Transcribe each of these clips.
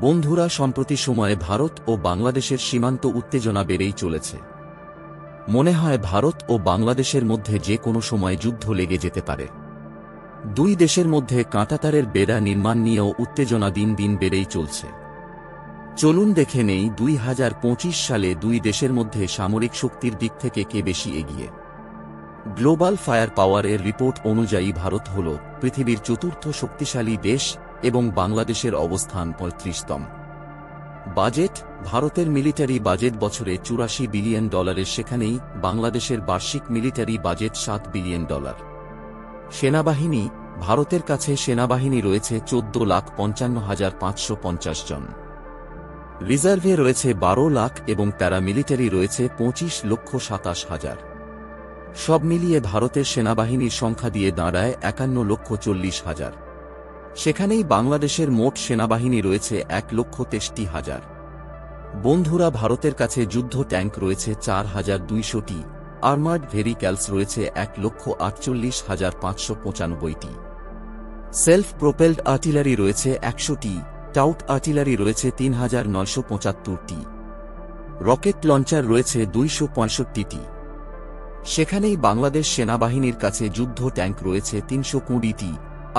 বন্ধুরা, সম্প্রতি সময়ে ভারত ও বাংলাদেশের সীমান্ত উত্তেজনা বেড়েই চলেছে। মনে হয় ভারত ও বাংলাদেশের মধ্যে যে কোনো সময় যুদ্ধ লেগে যেতে পারে। দুই দেশের মধ্যে কাঁটাতারের বেড়া নির্মাণ নিয়েও উত্তেজনা দিন দিন বেড়েই চলছে। চলুন দেখে নেই 2025 সালে দুই দেশের মধ্যে সামরিক শক্তির দিক থেকে কে বেশি এগিয়ে। গ্লোবাল ফায়ার পাওয়ারের রিপোর্ট অনুযায়ী ভারত হল পৃথিবীর চতুর্থ শক্তিশালী দেশ এবং বাংলাদেশের অবস্থান 35তম। বাজেট: ভারতের মিলিটারি বাজেট বছরে $84 বিলিয়ন, সেখানেই বাংলাদেশের বার্ষিক মিলিটারি বাজেট $7 বিলিয়ন। সেনাবাহিনী: ভারতের কাছে সেনাবাহিনী রয়েছে 14,55,550 জন। রিজার্ভে রয়েছে 12 লাখ এবং প্যারা মিলিটারি রয়েছে 25,27,000। সব মিলিয়ে ভারতের সেনাবাহিনীর সংখ্যা দিয়ে দাঁড়ায় 51,40,000। সেখানেই বাংলাদেশের মোট সেনাবাহিনী রয়েছে 1,63,000। বন্ধুরা, ভারতের কাছে যুদ্ধ ট্যাঙ্ক রয়েছে 4,200টি, আর্মার্ড ভেহিক্যালস রয়েছে 1,48,595টি, সেলফ প্রোপেলড আর্টিলারি রয়েছে 100টি, টাউট আর্টিলারি রয়েছে 3,975টি, রকেট লঞ্চার রয়েছে 265টি। সেখানেই বাংলাদেশ সেনাবাহিনীর কাছে যুদ্ধ ট্যাঙ্ক রয়েছে 320টি,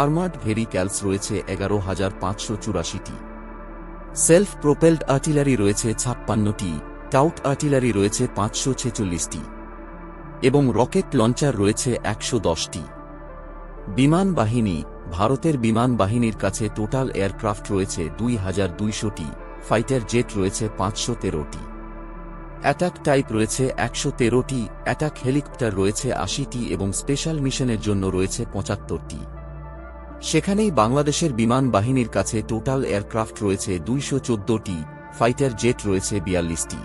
আর্মার্ড ভেহিক্যালস রয়েছে 11,584টি, সেলফ প্রোপেলড আর্টিলারি রয়েছে 56টি, টাউট আর্টিলারি রয়েছে 546টি এবং রকেট লঞ্চার রয়েছে 110টি। বিমান বাহিনী: ভারতের বিমান বাহিনীর কাছে টোটাল এয়ারক্রাফট রয়েছে 2,200টি, ফাইটার জেট রয়েছে 513টি, অ্যাটাক টাইপ রয়েছে 113টি, অ্যাটাক হেলিকপ্টার রয়েছে 80টি এবং স্পেশাল মিশনের জন্য রয়েছে 75টি। সেখানেই বাংলাদেশের বিমান বাহিনীর কাছে টোটাল এয়ারক্রাফট রয়েছে 214টি, ফাইটার জেট রয়েছে 42টি,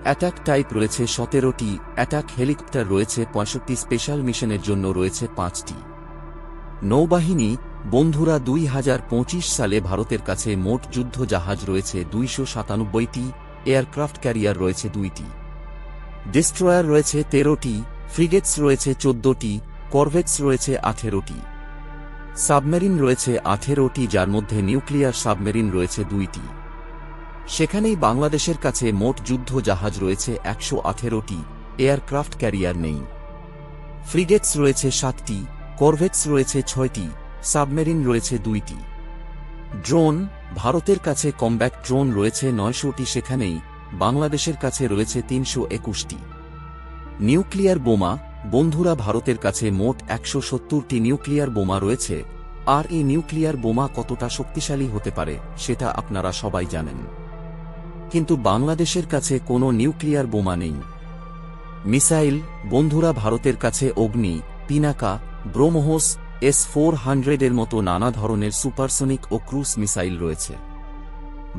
অ্যাটাক টাইপ রয়েছে 17টি, অ্যাটাক হেলিকপ্টার রয়েছে 65, স্পেশাল মিশনের জন্য রয়েছে 5টি। নৌবাহিনী: বন্ধুরা, 2025 সালে ভারতের কাছে মোট যুদ্ধ জাহাজ রয়েছে 297টি, এয়ারক্রাফট ক্যারিয়ার রয়েছে 2টি, ডিস্ট্রয়ার রয়েছে 13টি, ফ্রিগেটস রয়েছে 14টি, করভেটস রয়েছে 18টি, সাবমেরিন রয়েছে 18টি, যার মধ্যে নিউক্লিয়ার সাবমেরিন রয়েছে 2টি। সেখানেই বাংলাদেশের কাছে মোট যুদ্ধ জাহাজ রয়েছে 118টি, এয়ারক্রাফট ক্যারিয়ার নেই। ফ্রিগেটস রয়েছে 7টি, করভেটস রয়েছে 6টি, সাবমেরিন রয়েছে 2টি। ড্রোন: ভারতের কাছে কম্ব্যাট ড্রোন রয়েছে 900টি, সেখানেই বাংলাদেশের কাছে রয়েছে 321টি। নিউক্লিয়ার বোমা: বন্ধুরা, ভারতের কাছে মোট 170টি নিউক্লিয়ার বোমা রয়েছে, আর এই নিউক্লিয়ার বোমা কতটা শক্তিশালী হতে পারে সেটা আপনারা সবাই জানেন, কিন্তু বাংলাদেশের কাছে কোনো নিউক্লিয়ার বোমা নেই। মিসাইল: বন্ধুরা, ভারতের কাছে অগ্নি, পিনাকা, ব্রহ্মোস, S-400 এর মতো নানা ধরনের সুপারসনিক ও ক্রুজ মিসাইল রয়েছে।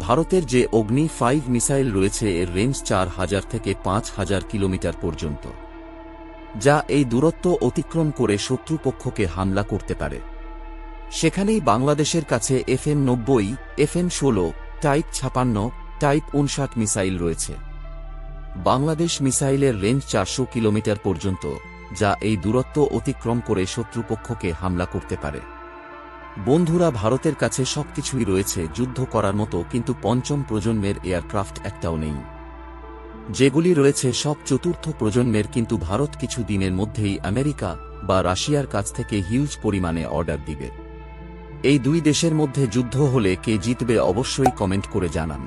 ভারতের যে অগ্নি 5 মিসাইল রয়েছে এর রেঞ্জ 4,000 থেকে 5,000 কিলোমিটার পর্যন্ত, যা এই দূরত্ব অতিক্রম করে শত্রুপক্ষকে হামলা করতে পারে। সেখানেই বাংলাদেশের কাছে FN-90, FN-16, type 56, type 59 missile রয়েছে। বাংলাদেশ মিসাইলের রেঞ্জ 400 কিলোমিটার পর্যন্ত, যা এই দূরত্ব অতিক্রম করে শত্রুপক্ষকে হামলা করতে পারে। বন্ধুরা, ভারতের কাছে সবকিছুই রয়েছে যুদ্ধ করার মতো, কিন্তু পঞ্চম প্রজন্মের এয়ারক্রাফট একটাও নেই। যেগুলি রয়েছে সব চতুর্থ প্রজন্মের, কিন্তু ভারত কিছু দিনের মধ্যেই আমেরিকা বা রাশিয়ার কাছ থেকে হিউজ পরিমাণে অর্ডার দিবে। এই দুই দেশের মধ্যে যুদ্ধ হলে কে জিতবে অবশ্যই কমেন্ট করে জানান।